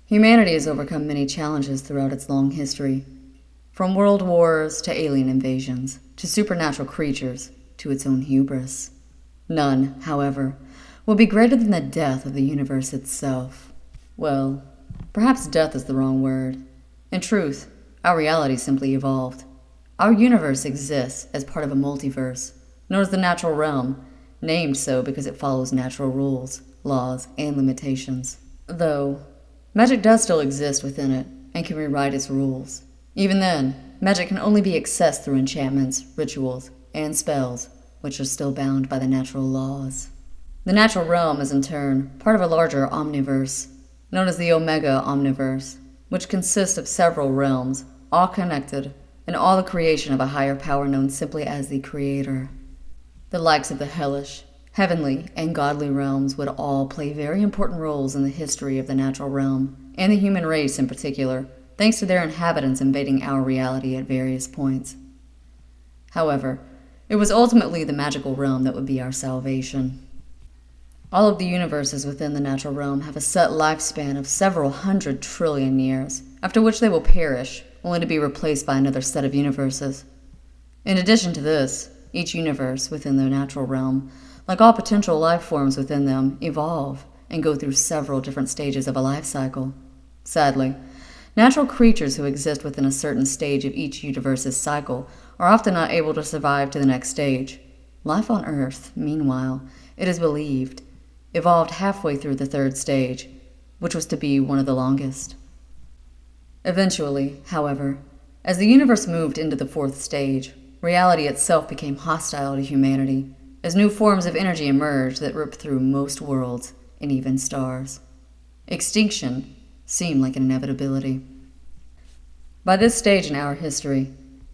Humanity has overcome many challenges throughout its long history, from world wars to alien invasions, to supernatural creatures, to its own hubris. None, however, will be greater than the death of the universe itself. Well, perhaps death is the wrong word. In truth, our reality simply evolved. Our universe exists as part of a multiverse, known as the natural realm, named so because it follows natural rules, laws, and limitations. Though, magic does still exist within it, and can rewrite its rules. Even then, magic can only be accessed through enchantments, rituals, and spells, which are still bound by the natural laws. The natural realm is in turn part of a larger omniverse, known as the Omega Omniverse, which consists of several realms, all connected, and all the creation of a higher power known simply as the Creator. The likes of the hellish, heavenly, and godly realms would all play very important roles in the history of the natural realm, and the human race in particular, thanks to their inhabitants invading our reality at various points. However, it was ultimately the magical realm that would be our salvation. All of the universes within the natural realm have a set lifespan of several 100 trillion years, after which they will perish, only to be replaced by another set of universes. In addition to this, each universe within the natural realm, like all potential life forms within them, evolve and go through several different stages of a life cycle. Sadly, natural creatures who exist within a certain stage of each universe's cycle are often not able to survive to the next stage. Life on Earth, meanwhile, it is believed, evolved halfway through the third stage, which was to be one of the longest. Eventually, however, as the universe moved into the fourth stage, reality itself became hostile to humanity, as new forms of energy emerged that ripped through most worlds and even stars. Extinction seemed like an inevitability. By this stage in our history,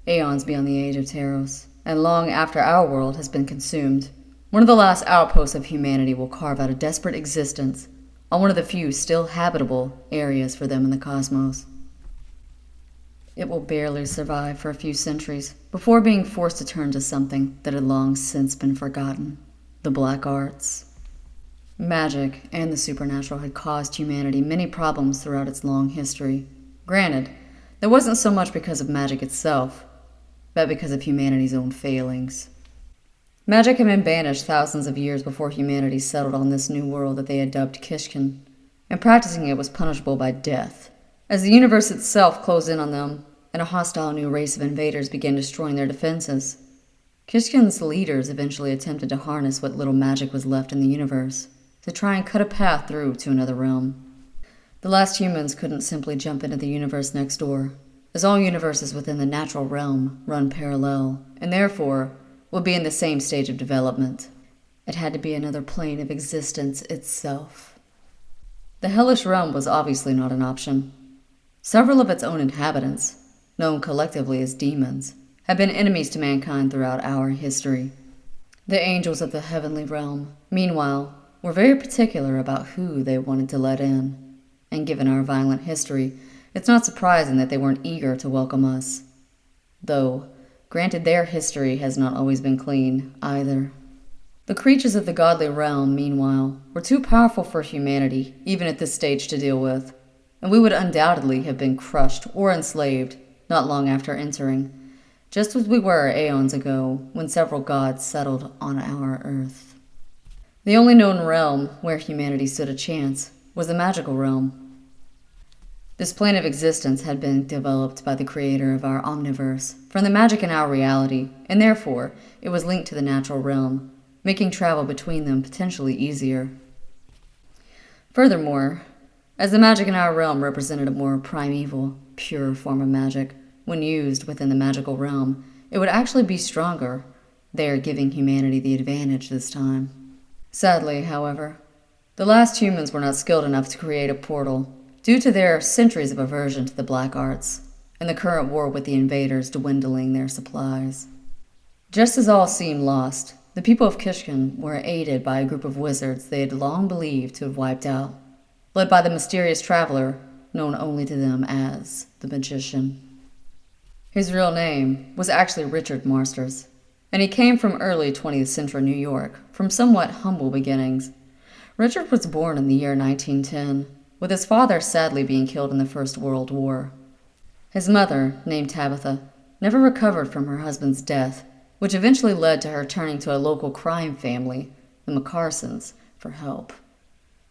aeons beyond the age of Taros, and long after our world has been consumed, one of the last outposts of humanity will carve out a desperate existence on one of the few still habitable areas for them in the cosmos. It will barely survive for a few centuries before being forced to turn to something that had long since been forgotten: the black arts. Magic and the supernatural had caused humanity many problems throughout its long history. Granted, that wasn't so much because of magic itself, but because of humanity's own failings. Magic had been banished thousands of years before humanity settled on this new world that they had dubbed Kishkin, and practicing it was punishable by death. As the universe itself closed in on them, and a hostile new race of invaders began destroying their defenses, Kishkin's leaders eventually attempted to harness what little magic was left in the universe to try and cut a path through to another realm. The last humans couldn't simply jump into the universe next door, as all universes within the natural realm run parallel, and therefore would be in the same stage of development. It had to be another plane of existence itself. The hellish realm was obviously not an option. Several of its own inhabitants, known collectively as demons, have been enemies to mankind throughout our history. The angels of the heavenly realm, meanwhile, were very particular about who they wanted to let in, and given our violent history, it's not surprising that they weren't eager to welcome us. Though, granted, their history has not always been clean, either. The creatures of the godly realm, meanwhile, were too powerful for humanity, even at this stage, to deal with, and we would undoubtedly have been crushed or enslaved not long after entering, just as we were aeons ago when several gods settled on our Earth. The only known realm where humanity stood a chance was the magical realm. This plane of existence had been developed by the creator of our omniverse from the magic in our reality, and therefore it was linked to the natural realm, making travel between them potentially easier. Furthermore, as the magic in our realm represented a more primeval, pure form of magic, when used within the magical realm, it would actually be stronger, there giving humanity the advantage this time. Sadly, however, the last humans were not skilled enough to create a portal, due to their centuries of aversion to the black arts, and the current war with the invaders dwindling their supplies. Just as all seemed lost, the people of Kishkin were aided by a group of wizards they had long believed to have wiped out, led by the mysterious traveler known only to them as the Magician. His real name was actually Richard Marsters, and he came from early 20th century New York, from somewhat humble beginnings. Richard was born in the year 1910, with his father sadly being killed in the First World War. His mother, named Tabitha, never recovered from her husband's death, which eventually led to her turning to a local crime family, the McCarsons, for help.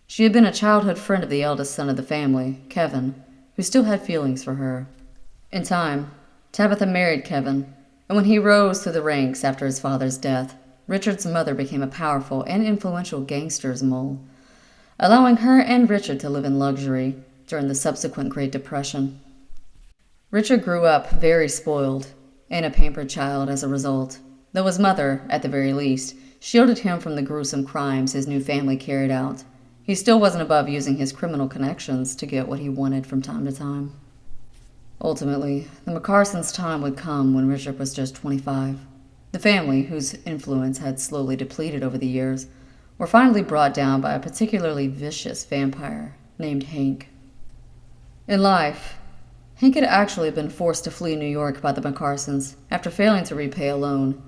She had been a childhood friend of the eldest son of the family, Kevin, who still had feelings for her. In time, Tabitha married Kevin, and when he rose through the ranks after his father's death, Richard's mother became a powerful and influential gangster's mole, allowing her and Richard to live in luxury during the subsequent Great Depression. Richard grew up very spoiled and a pampered child as a result, though his mother, at the very least, shielded him from the gruesome crimes his new family carried out. He still wasn't above using his criminal connections to get what he wanted from time to time. Ultimately, the McCarsons' time would come when Richard was just 25. The family, whose influence had slowly depleted over the years, were finally brought down by a particularly vicious vampire named Hank. In life, Hank had actually been forced to flee New York by the McCarsons after failing to repay a loan.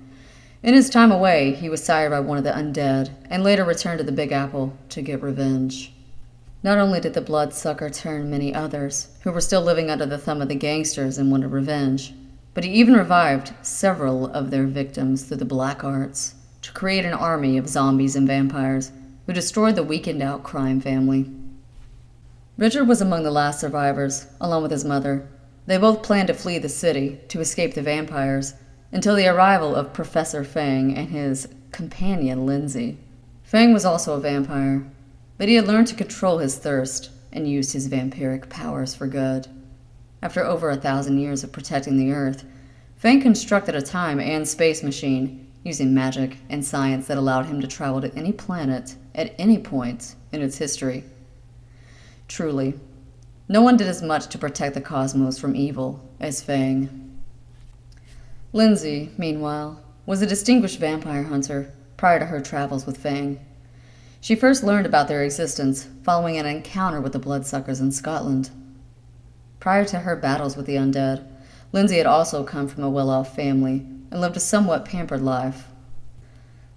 In his time away, he was sired by one of the undead and later returned to the Big Apple to get revenge. Not only did the bloodsucker turn many others, who were still living under the thumb of the gangsters and wanted revenge, but he even revived several of their victims through the black arts to create an army of zombies and vampires who destroyed the weakened-out crime family. Richard was among the last survivors, along with his mother. They both planned to flee the city to escape the vampires until the arrival of Professor Fang and his companion Lindsey. Fang was also a vampire, but he had learned to control his thirst and used his vampiric powers for good. After over 1,000 years of protecting the Earth, Fang constructed a time and space machine using magic and science that allowed him to travel to any planet at any point in its history. Truly, no one did as much to protect the cosmos from evil as Fang. Lindsey, meanwhile, was a distinguished vampire hunter prior to her travels with Fang. She first learned about their existence following an encounter with the bloodsuckers in Scotland. Prior to her battles with the undead, Lindsey had also come from a well-off family and lived a somewhat pampered life.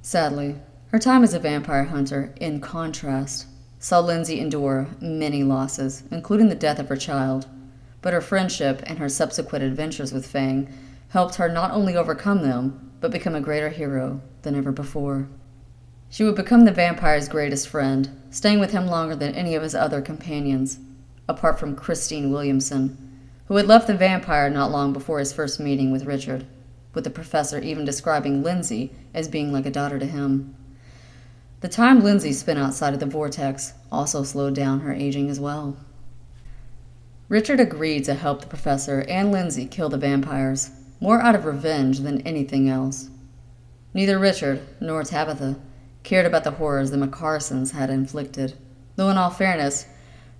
Sadly, her time as a vampire hunter, in contrast, saw Lindsey endure many losses, including the death of her child, but her friendship and her subsequent adventures with Fang helped her not only overcome them, but become a greater hero than ever before. She would become the vampire's greatest friend, staying with him longer than any of his other companions, apart from Christine Williamson, who had left the vampire not long before his first meeting with Richard, with the professor even describing Lindsey as being like a daughter to him. The time Lindsey spent outside of the vortex also slowed down her aging as well. Richard agreed to help the professor and Lindsey kill the vampires, more out of revenge than anything else. Neither Richard nor Tabitha cared about the horrors the McCarsons had inflicted, though in all fairness,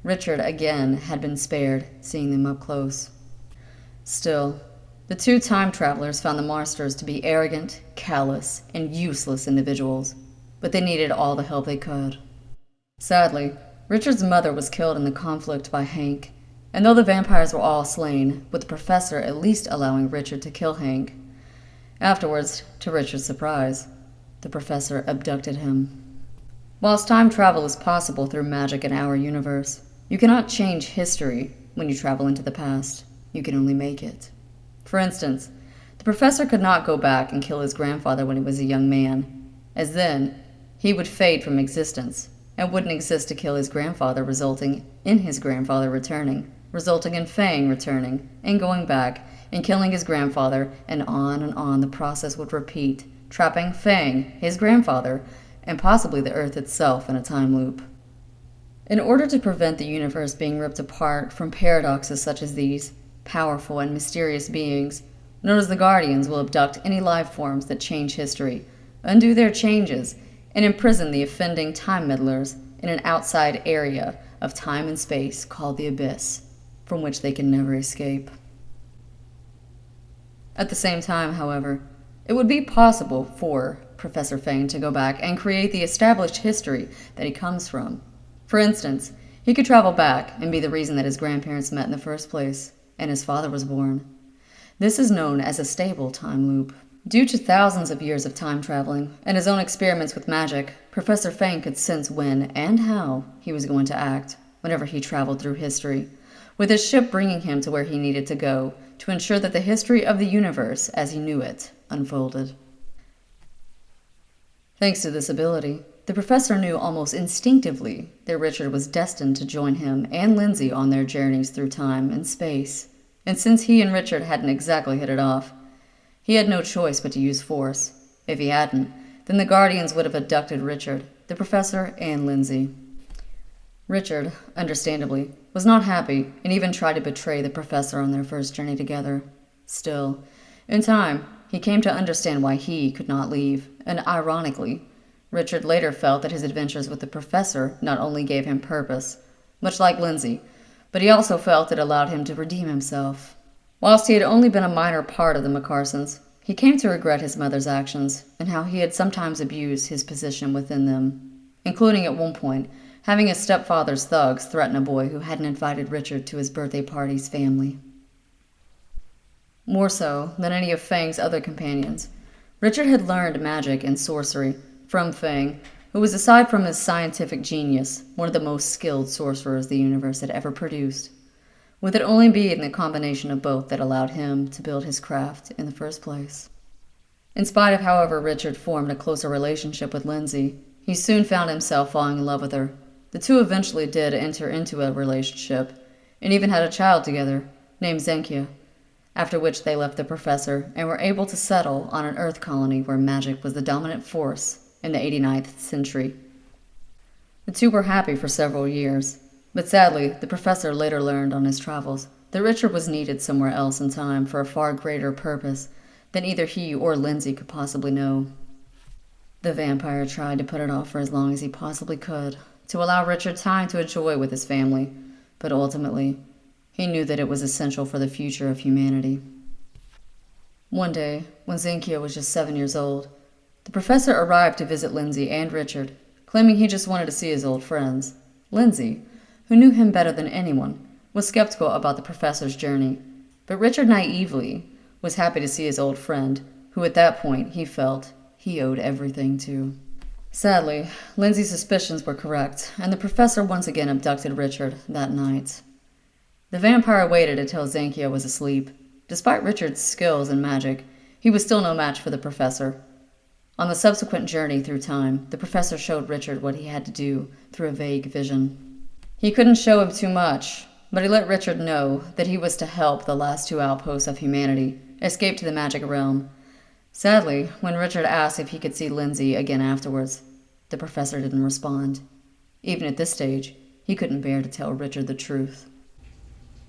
Richard again had been spared seeing them up close. Still, the two time travelers found the monsters to be arrogant, callous, and useless individuals, but they needed all the help they could. Sadly, Richard's mother was killed in the conflict by Hank, and though the vampires were all slain, with the professor at least allowing Richard to kill Hank, afterwards, to Richard's surprise, the professor abducted him. Whilst time travel is possible through magic in our universe, you cannot change history when you travel into the past. You can only make it. For instance, the professor could not go back and kill his grandfather when he was a young man, as then he would fade from existence and wouldn't exist to kill his grandfather, resulting in his grandfather returning, resulting in Fang returning and going back and killing his grandfather, and on the process would repeat, trapping Fang, his grandfather, and possibly the Earth itself in a time loop. In order to prevent the universe being ripped apart from paradoxes such as these, powerful and mysterious beings, known as the Guardians, will abduct any life forms that change history, undo their changes, and imprison the offending time meddlers in an outside area of time and space called the Abyss, from which they can never escape. At the same time, however, it would be possible for Professor Fang to go back and create the established history that he comes from. For instance, he could travel back and be the reason that his grandparents met in the first place, and his father was born. This is known as a stable time loop. Due to thousands of years of time traveling and his own experiments with magic, Professor Fang could sense when and how he was going to act, whenever he traveled through history, with his ship bringing him to where he needed to go to ensure that the history of the universe, as he knew it, unfolded. Thanks to this ability, the professor knew almost instinctively that Richard was destined to join him and Lindsey on their journeys through time and space, and since he and Richard hadn't exactly hit it off, he had no choice but to use force. If he hadn't, then the Guardians would have abducted Richard, the professor, and Lindsey. Richard, understandably, was not happy and even tried to betray the professor on their first journey together. Still, in time, he came to understand why he could not leave, and ironically, Richard later felt that his adventures with the professor not only gave him purpose, much like Lindsey, but he also felt it allowed him to redeem himself. Whilst he had only been a minor part of the McCarsons, he came to regret his mother's actions and how he had sometimes abused his position within them, including at one point having his stepfather's thugs threaten a boy who hadn't invited Richard to his birthday party's family. More so than any of Fang's other companions, Richard had learned magic and sorcery from Fang, who was, aside from his scientific genius, one of the most skilled sorcerers the universe had ever produced, with it only being the combination of both that allowed him to build his craft in the first place. In spite of however Richard formed a closer relationship with Lindsey, he soon found himself falling in love with her. The two eventually did enter into a relationship, and even had a child together, named Zenkia, after which they left the professor and were able to settle on an Earth colony where magic was the dominant force in the 89th century. The two were happy for several years, but sadly, the professor later learned on his travels that Richard was needed somewhere else in time for a far greater purpose than either he or Lindsey could possibly know. The vampire tried to put it off for as long as he possibly could, to allow Richard time to enjoy with his family, but ultimately, he knew that it was essential for the future of humanity. One day, when Zenkia was just 7 years old, the professor arrived to visit Lindsey and Richard, claiming he just wanted to see his old friends. Lindsey, who knew him better than anyone, was skeptical about the professor's journey, but Richard naively was happy to see his old friend, who at that point he felt he owed everything to. Sadly, Lindsey's suspicions were correct, and the professor once again abducted Richard that night. The vampire waited until Zenkia was asleep. Despite Richard's skills in magic, he was still no match for the professor. On the subsequent journey through time, the professor showed Richard what he had to do through a vague vision. He couldn't show him too much, but he let Richard know that he was to help the last two outposts of humanity escape to the magic realm. Sadly, when Richard asked if he could see Lindsey again afterwards, the professor didn't respond. Even at this stage, he couldn't bear to tell Richard the truth.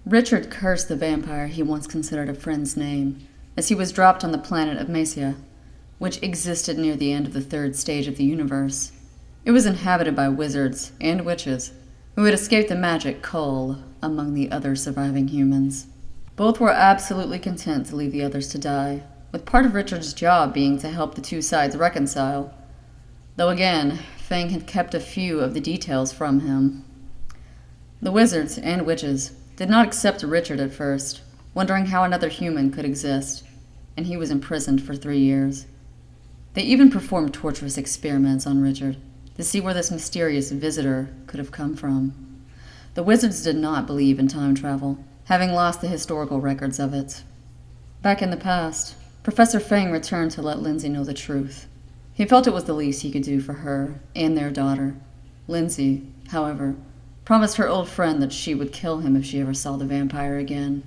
Richard cursed the vampire he once considered a friend's name, as he was dropped on the planet of Mesia, which existed near the end of the third stage of the universe. It was inhabited by wizards and witches, who had escaped the magic cull among the other surviving humans. Both were absolutely content to leave the others to die, with part of Richard's job being to help the two sides reconcile. Though again, Fang had kept a few of the details from him. The wizards and witches did not accept Richard at first, wondering how another human could exist, and he was imprisoned for 3 years. They even performed torturous experiments on Richard to see where this mysterious visitor could have come from. The wizards did not believe in time travel, having lost the historical records of it. Back in the past, Professor Fang returned to let Lindsey know the truth. He felt it was the least he could do for her and their daughter. Lindsey, however, promised her old friend that she would kill him if she ever saw the vampire again.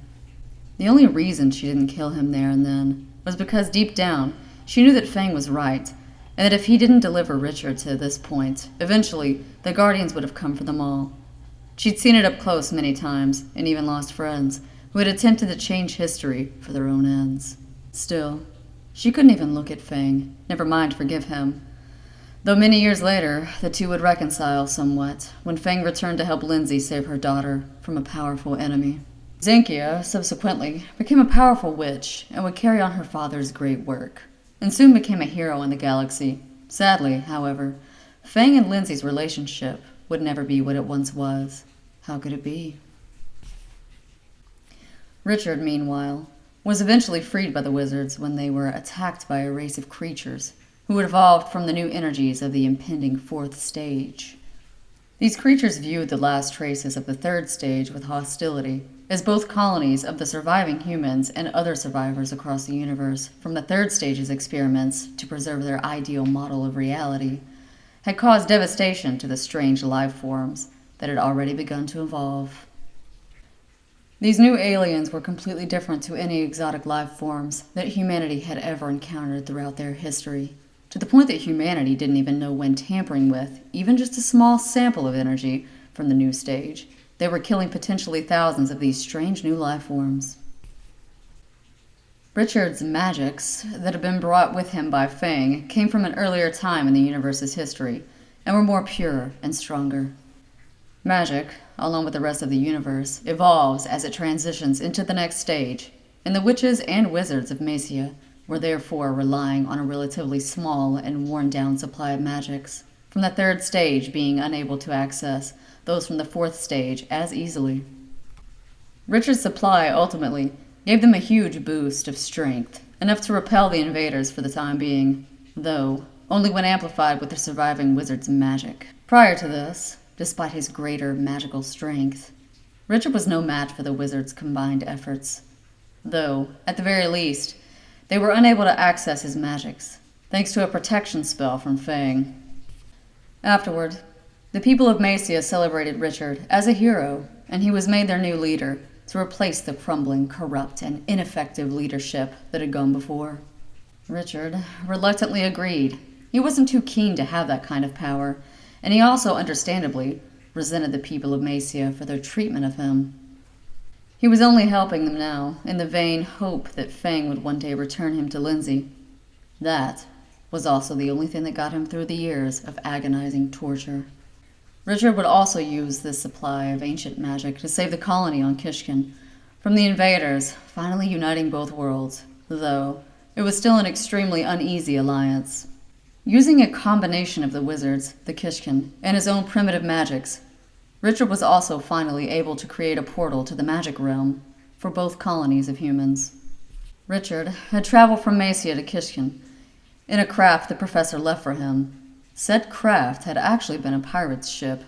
The only reason she didn't kill him there and then was because deep down, she knew that Fang was right, and that if he didn't deliver Richard to this point, eventually the Guardians would have come for them all. She'd seen it up close many times, and even lost friends who had attempted to change history for their own ends. Still, she couldn't even look at Fang, never mind forgive him. Though many years later, the two would reconcile somewhat when Fang returned to help Lindsey save her daughter from a powerful enemy. Zenkia, subsequently, became a powerful witch and would carry on her father's great work, and soon became a hero in the galaxy. Sadly, however, Fang and Lindsey's relationship would never be what it once was. How could it be? Richard, meanwhile, was eventually freed by the wizards when they were attacked by a race of creatures who had evolved from the new energies of the impending fourth stage. These creatures viewed the last traces of the third stage with hostility, as both colonies of the surviving humans and other survivors across the universe, from the third stage's experiments to preserve their ideal model of reality, had caused devastation to the strange life forms that had already begun to evolve. These new aliens were completely different to any exotic life forms that humanity had ever encountered throughout their history, to the point that humanity didn't even know when tampering with even just a small sample of energy from the new stage, they were killing potentially thousands of these strange new life forms. Richard's magics that had been brought with him by Fang came from an earlier time in the universe's history and were more pure and stronger. Magic, along with the rest of the universe, evolves as it transitions into the next stage, and the witches and wizards of Macia were therefore relying on a relatively small and worn-down supply of magics, from the third stage being unable to access those from the fourth stage as easily. Richard's supply ultimately gave them a huge boost of strength, enough to repel the invaders for the time being, though only when amplified with the surviving wizard's magic. Prior to this, despite his greater magical strength, Richard was no match for the wizard's combined efforts, though, at the very least, they were unable to access his magics, thanks to a protection spell from Fang. Afterward, the people of Macia celebrated Richard as a hero, and he was made their new leader to replace the crumbling, corrupt, and ineffective leadership that had gone before. Richard reluctantly agreed. He wasn't too keen to have that kind of power, and he also, understandably, resented the people of Macia for their treatment of him. He was only helping them now, in the vain hope that Fang would one day return him to Lindsey. That was also the only thing that got him through the years of agonizing torture. Richard would also use this supply of ancient magic to save the colony on Kishkin from the invaders, finally uniting both worlds, though it was still an extremely uneasy alliance. Using a combination of the wizards, the Kishkin, and his own primitive magics, Richard was also finally able to create a portal to the magic realm for both colonies of humans. Richard had traveled from Macia to Kishkin in a craft the professor left for him. Said craft had actually been a pirate's ship,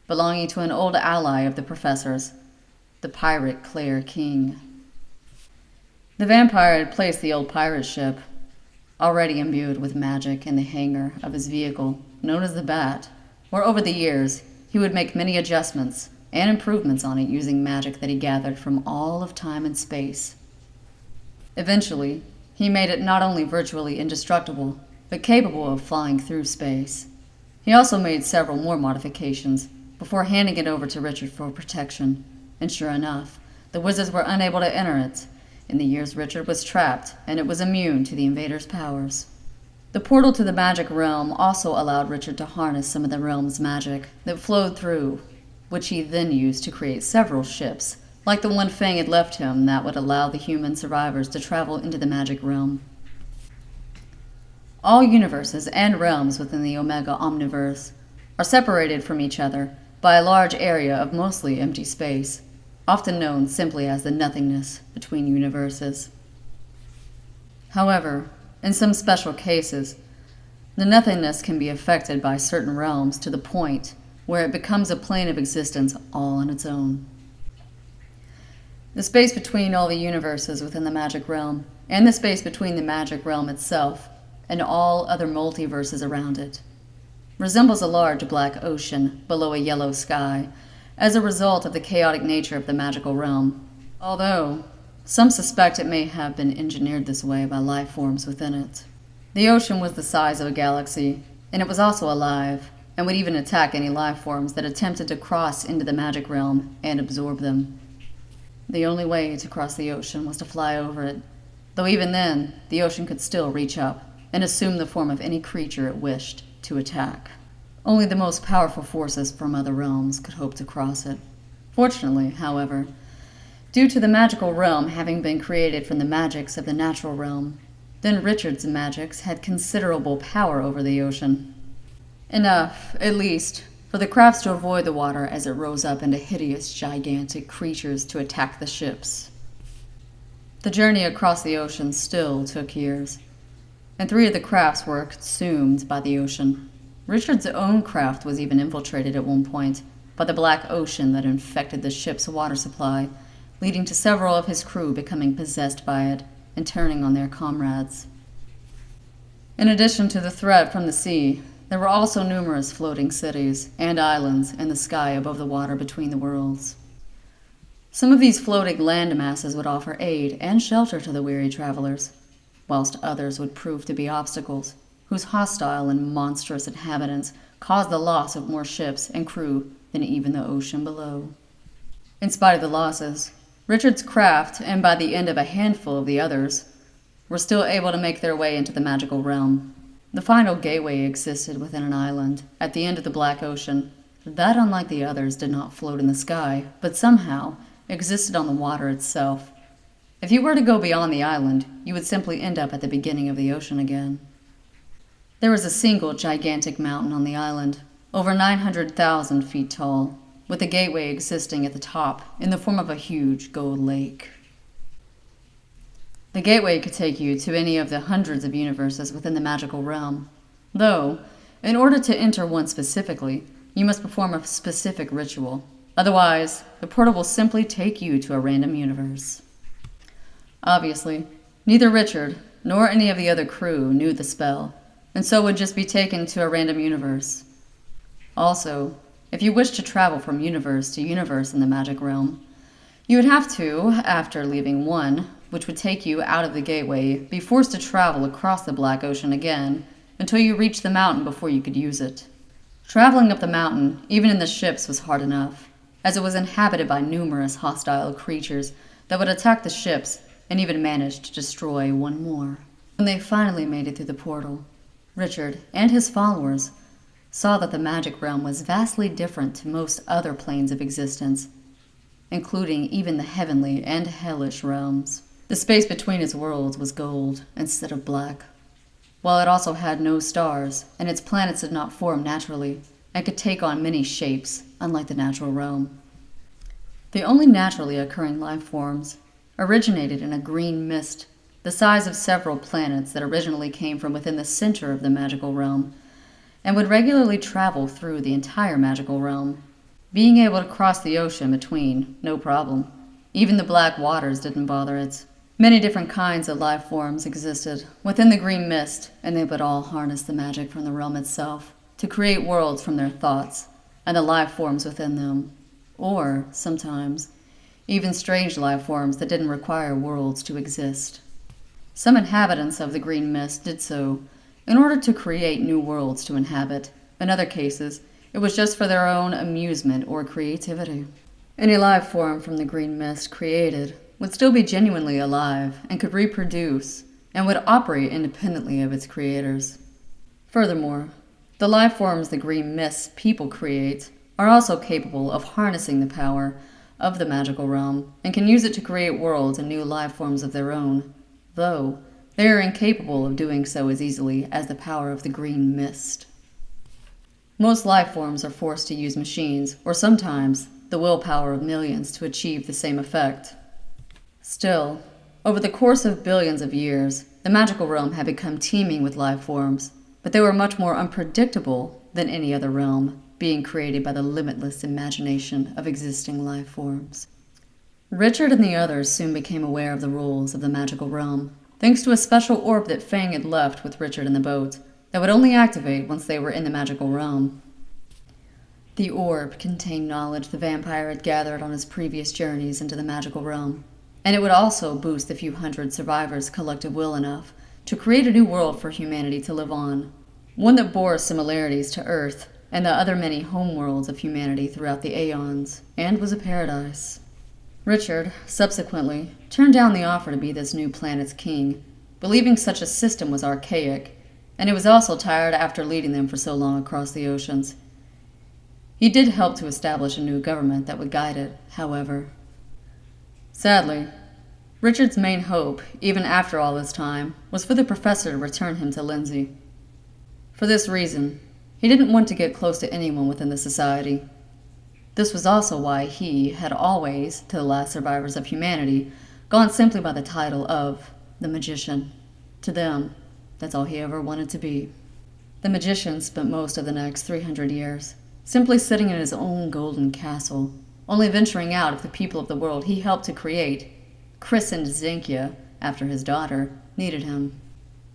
belonging to an old ally of the professor's, the pirate Claire King. The vampire had placed the old pirate ship, already imbued with magic, in the hangar of his vehicle, known as the Bat, where over the years he would make many adjustments and improvements on it using magic that he gathered from all of time and space. Eventually, he made it not only virtually indestructible, but capable of flying through space. He also made several more modifications before handing it over to Richard for protection, and sure enough, the wizards were unable to enter it. In the years Richard was trapped, and it was immune to the invaders' powers. The portal to the magic realm also allowed Richard to harness some of the realm's magic that flowed through, which he then used to create several ships, like the one Fang had left him, that would allow the human survivors to travel into the magic realm. All universes and realms within the Omega Omniverse are separated from each other by a large area of mostly empty space, often known simply as the nothingness between universes. However, in some special cases, the nothingness can be affected by certain realms to the point where it becomes a plane of existence all on its own. The space between all the universes within the magic realm, and the space between the magic realm itself and all other multiverses around it, resembles a large black ocean below a yellow sky as a result of the chaotic nature of the magical realm, although some suspect it may have been engineered this way by life forms within it. The ocean was the size of a galaxy, and it was also alive, and would even attack any life forms that attempted to cross into the magic realm and absorb them. The only way to cross the ocean was to fly over it, though even then, the ocean could still reach up and assume the form of any creature it wished to attack. Only the most powerful forces from other realms could hope to cross it. Fortunately, however, due to the magical realm having been created from the magics of the natural realm, then Richard's magics had considerable power over the ocean. Enough, at least, for the crafts to avoid the water as it rose up into hideous, gigantic creatures to attack the ships. The journey across the ocean still took years, and 3 of the crafts were consumed by the ocean. Richard's own craft was even infiltrated at one point by the black ocean that infected the ship's water supply, leading to several of his crew becoming possessed by it and turning on their comrades. In addition to the threat from the sea, there were also numerous floating cities and islands in the sky above the water between the worlds. Some of these floating land masses would offer aid and shelter to the weary travelers, whilst others would prove to be obstacles, whose hostile and monstrous inhabitants caused the loss of more ships and crew than even the ocean below. In spite of the losses, Richard's craft, and by the end of a handful of the others, were still able to make their way into the magical realm. The final gateway existed within an island, at the end of the Black Ocean, that, unlike the others, did not float in the sky, but somehow existed on the water itself. If you were to go beyond the island, you would simply end up at the beginning of the ocean again. There was a single gigantic mountain on the island, over 900,000 feet tall, with a gateway existing at the top in the form of a huge gold lake. The gateway could take you to any of the hundreds of universes within the magical realm, though, in order to enter one specifically, you must perform a specific ritual. Otherwise, the portal will simply take you to a random universe. Obviously, neither Richard nor any of the other crew knew the spell, and so would just be taken to a random universe. Also, if you wish to travel from universe to universe in the magic realm, you would have to, after leaving one, which would take you out of the gateway, be forced to travel across the Black Ocean again until you reached the mountain before you could use it. Traveling up the mountain, even in the ships, was hard enough, as it was inhabited by numerous hostile creatures that would attack the ships and even manage to destroy one more. When they finally made it through the portal, Richard and his followers saw that the magic realm was vastly different to most other planes of existence, including even the heavenly and hellish realms. The space between its worlds was gold instead of black, while it also had no stars, and its planets did not form naturally and could take on many shapes, unlike the natural realm. The only naturally occurring life forms originated in a green mist, the size of several planets that originally came from within the center of the magical realm, and would regularly travel through the entire magical realm, being able to cross the ocean between, no problem. Even the black waters didn't bother it. Many different kinds of life forms existed within the green mist, and they would all harness the magic from the realm itself to create worlds from their thoughts and the life forms within them, or, sometimes, even strange life forms that didn't require worlds to exist. Some inhabitants of the green mist did so in order to create new worlds to inhabit. In other cases, it was just for their own amusement or creativity. Any life form from the green mist created would still be genuinely alive and could reproduce and would operate independently of its creators. Furthermore, the life forms the green mist people create are also capable of harnessing the power of the magical realm and can use it to create worlds and new life forms of their own, though they are incapable of doing so as easily as the power of the green mist. Most life forms are forced to use machines, or sometimes the willpower of millions to achieve the same effect. Still, over the course of billions of years, the magical realm had become teeming with life forms, but they were much more unpredictable than any other realm, being created by the limitless imagination of existing life forms. Richard and the others soon became aware of the rules of the magical realm, thanks to a special orb that Fang had left with Richard in the boat, that would only activate once they were in the magical realm. The orb contained knowledge the vampire had gathered on his previous journeys into the magical realm, and it would also boost the few hundred survivors' collective will enough to create a new world for humanity to live on, one that bore similarities to Earth and the other many homeworlds of humanity throughout the aeons, and was a paradise. Richard, subsequently, turned down the offer to be this new planet's king, believing such a system was archaic, and he was also tired after leading them for so long across the oceans. He did help to establish a new government that would guide it, however. Sadly, Richard's main hope, even after all this time, was for the professor to return him to Lindsey. For this reason, he didn't want to get close to anyone within the society. This was also why he had always, to the last survivors of humanity, gone simply by the title of the Magician. To them, that's all he ever wanted to be. The magician spent most of the next 300 years simply sitting in his own golden castle, only venturing out if the people of the world he helped to create, christened Xankia after his daughter, needed him.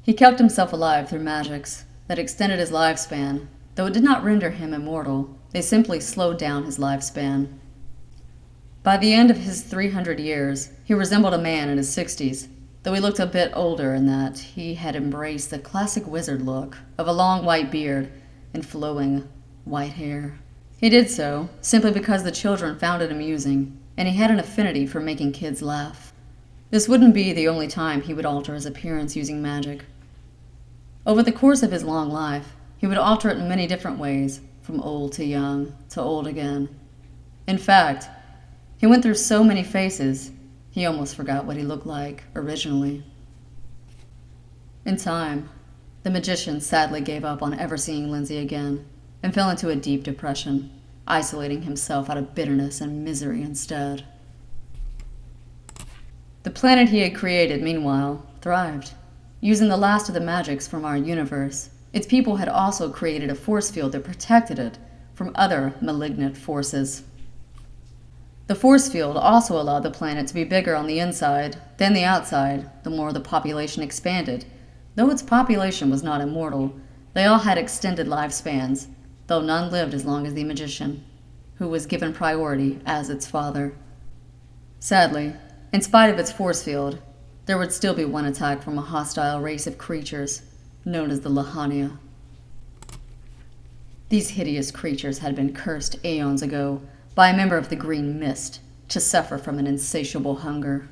He kept himself alive through magics that extended his lifespan, though it did not render him immortal. They simply slowed down his lifespan. By the end of his 300 years, he resembled a man in his 60s, though he looked a bit older in that he had embraced the classic wizard look of a long white beard and flowing white hair. He did so simply because the children found it amusing, and he had an affinity for making kids laugh. This wouldn't be the only time he would alter his appearance using magic. Over the course of his long life, he would alter it in many different ways, from old to young to old again. In fact, he went through so many faces, he almost forgot what he looked like originally. In time, the magician sadly gave up on ever seeing Lindsey again and fell into a deep depression, isolating himself out of bitterness and misery instead. The planet he had created, meanwhile, thrived. Using the last of the magics from our universe, its people had also created a force field that protected it from other malignant forces. The force field also allowed the planet to be bigger on the inside than the outside the more the population expanded. Though its population was not immortal, they all had extended lifespans, though none lived as long as the magician, who was given priority as its father. Sadly, in spite of its force field, there would still be one attack from a hostile race of creatures known as the Lahania. These hideous creatures had been cursed aeons ago by a member of the Green Mist to suffer from an insatiable hunger.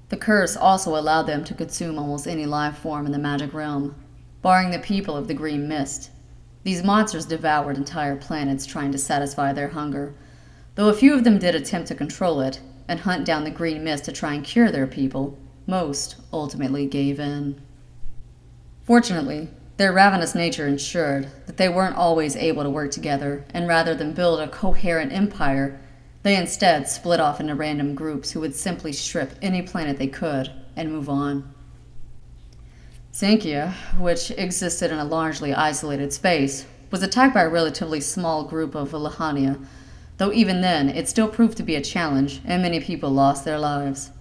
The curse also allowed them to consume almost any life form in the magic realm, barring the people of the Green Mist. These monsters devoured entire planets trying to satisfy their hunger, though a few of them did attempt to control it and hunt down the Green Mist to try and cure their people. Most ultimately gave in. Fortunately, their ravenous nature ensured that they weren't always able to work together, and rather than build a coherent empire, they instead split off into random groups who would simply strip any planet they could and move on. Xankia, which existed in a largely isolated space, was attacked by a relatively small group of Lahania, though even then it still proved to be a challenge and many people lost their lives.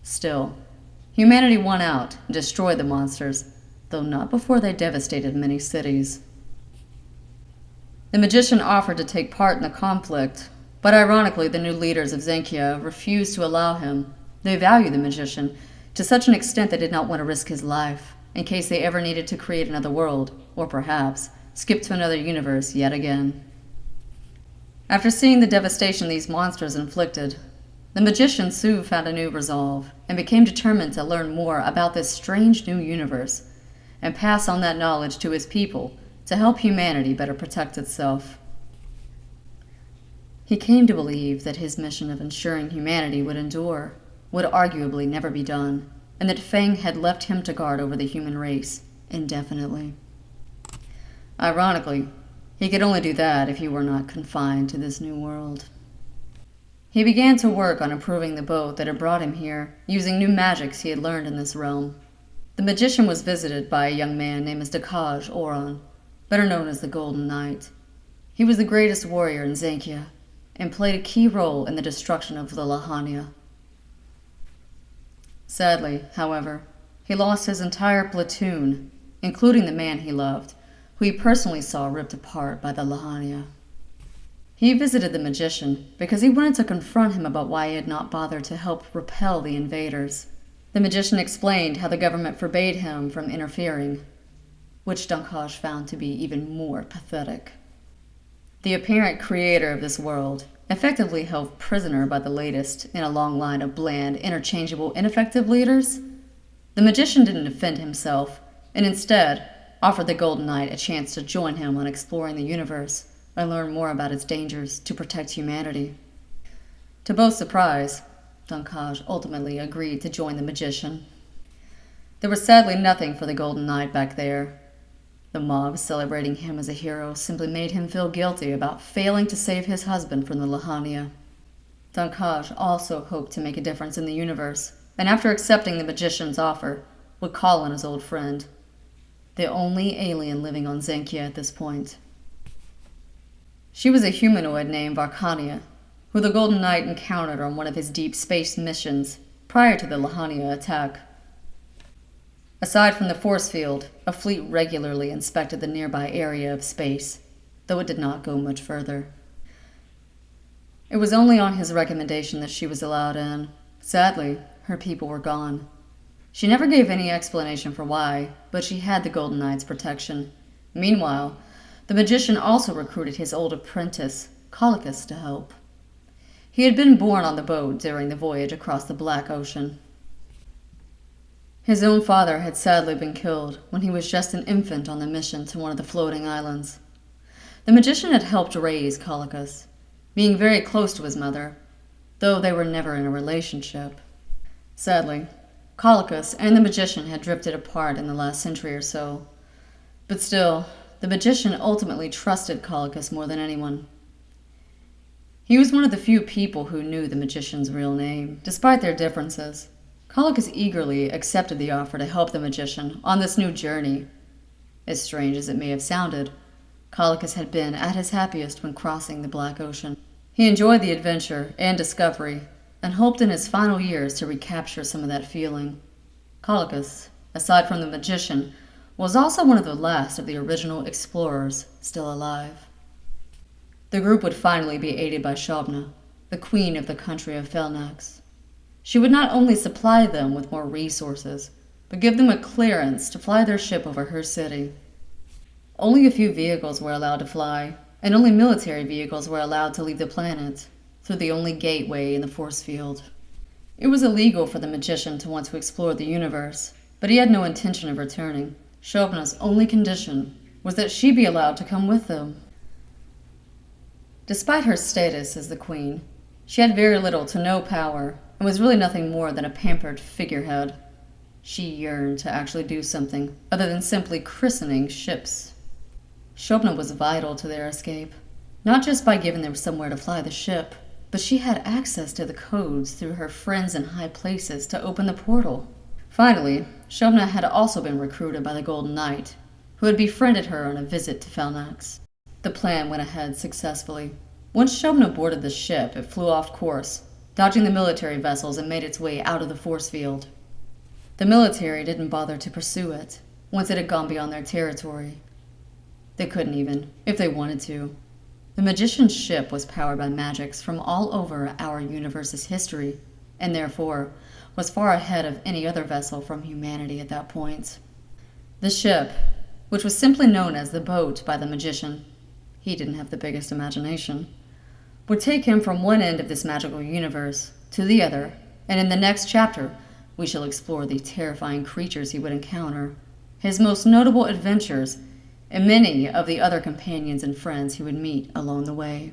Still, humanity won out and destroyed the monsters, though not before they devastated many cities. The magician offered to take part in the conflict, but ironically the new leaders of Xankia refused to allow him. They valued the magician to such an extent they did not want to risk his life, in case they ever needed to create another world, or perhaps skip to another universe yet again. After seeing the devastation these monsters inflicted, the magician soon found a new resolve and became determined to learn more about this strange new universe and pass on that knowledge to his people to help humanity better protect itself. He came to believe that his mission of ensuring humanity would endure would arguably never be done, and that Fang had left him to guard over the human race indefinitely. Ironically, he could only do that if he were not confined to this new world. He began to work on improving the boat that had brought him here, using new magics he had learned in this realm. The magician was visited by a young man named Caio Oron, better known as the Golden Knight. He was the greatest warrior in Xankia, and played a key role in the destruction of the Lahania. Sadly, however, he lost his entire platoon, including the man he loved, who he personally saw ripped apart by the Lahania. He visited the magician because he wanted to confront him about why he had not bothered to help repel the invaders. The magician explained how the government forbade him from interfering, which Caio found to be even more pathetic. The apparent creator of this world, effectively held prisoner by the latest in a long line of bland, interchangeable, ineffective leaders, the magician didn't defend himself, and instead offered the Golden Knight a chance to join him on exploring the universe and learn more about its dangers to protect humanity. To both surprise, Caio ultimately agreed to join the magician. There was sadly nothing for the Golden Knight back there. The mob celebrating him as a hero simply made him feel guilty about failing to save his husband from the Lahania. Caio also hoped to make a difference in the universe, and after accepting the magician's offer, would call on his old friend. the only alien living on Zankia at this point. She was a humanoid named Varkania, who the Golden Knight encountered on one of his deep space missions prior to the Lahania attack. Aside from the force field, a fleet regularly inspected the nearby area of space, though it did not go much further. It was only on his recommendation that she was allowed in. Sadly, her people were gone. She never gave any explanation for why, but she had the Golden Knight's protection. Meanwhile, the magician also recruited his old apprentice, Calicus, to help. He had been born on the boat during the voyage across the Black Ocean. His own father had sadly been killed when he was just an infant on the mission to one of the floating islands. The magician had helped raise Calicus, being very close to his mother, though they were never in a relationship. Sadly, Calicus and the magician had drifted apart in the last century or so. But still, the magician ultimately trusted Calicus more than anyone. He was one of the few people who knew the magician's real name, despite their differences. Calicus eagerly accepted the offer to help the magician on this new journey. As strange as it may have sounded, Calicus had been at his happiest when crossing the Black Ocean. He enjoyed the adventure and discovery, and hoped in his final years to recapture some of that feeling. Calicus, aside from the magician, was also one of the last of the original explorers still alive. The group would finally be aided by Shobna, the queen of the country of Felnax. She would not only supply them with more resources, but give them a clearance to fly their ship over her city. Only a few vehicles were allowed to fly, and only military vehicles were allowed to leave the planet, through the only gateway in the force field. It was illegal for the magician to want to explore the universe, but he had no intention of returning. Shobna's only condition was that she be allowed to come with them. Despite her status as the queen, she had very little to no power, and was really nothing more than a pampered figurehead. She yearned to actually do something other than simply christening ships. Shobna was vital to their escape, not just by giving them somewhere to fly the ship, but she had access to the codes through her friends in high places to open the portal. Finally, Shobna had also been recruited by the Golden Knight, who had befriended her on a visit to Felnax. The plan went ahead successfully. Once Shobna boarded the ship, it flew off course, dodging the military vessels and made its way out of the force field. The military didn't bother to pursue it, once it had gone beyond their territory. They couldn't even, if they wanted to. The magician's ship was powered by magics from all over our universe's history, and therefore was far ahead of any other vessel from humanity at that point. The ship, which was simply known as the boat by the magician, he didn't have the biggest imagination, would take him from one end of this magical universe to the other, and in the next chapter we shall explore the terrifying creatures he would encounter, his most notable adventures, and many of the other companions and friends he would meet along the way.